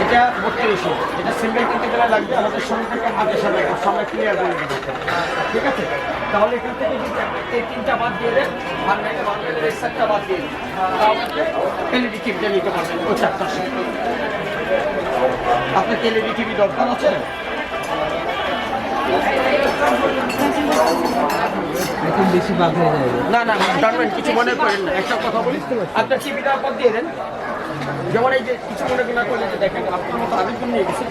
এটা 32, এটা সিঙ্গেল কিনতে গেলে লাগবে আমাদের সঙ্গে থেকে আগে সাথে আমরা ক্লিয়ার করে দেবো, ঠিক আছে? তাহলে এখান থেকে এই তিনটা বাদ দিয়ে দেন, আর নাইলে বাদ দিয়ে দেন, এই সেটটা বাদ দিয়ে দেন, তাহলে এলইডি টিভিটা নিতে পারবেন ও চারটার সাথে। আপনার এলইডি টিভি দরকার আছে? এখন বেশি বাদ হয়ে যাবে। না না জানবেন, কিছু মনে করেন না। একটা কথা বলি, আপনার টিভিটা বাদ দিয়ে দেন। যেমন এই যে কিছু মনে না করলে যে দেখেন আপনার মতো আরেকজন নিয়ে গেছে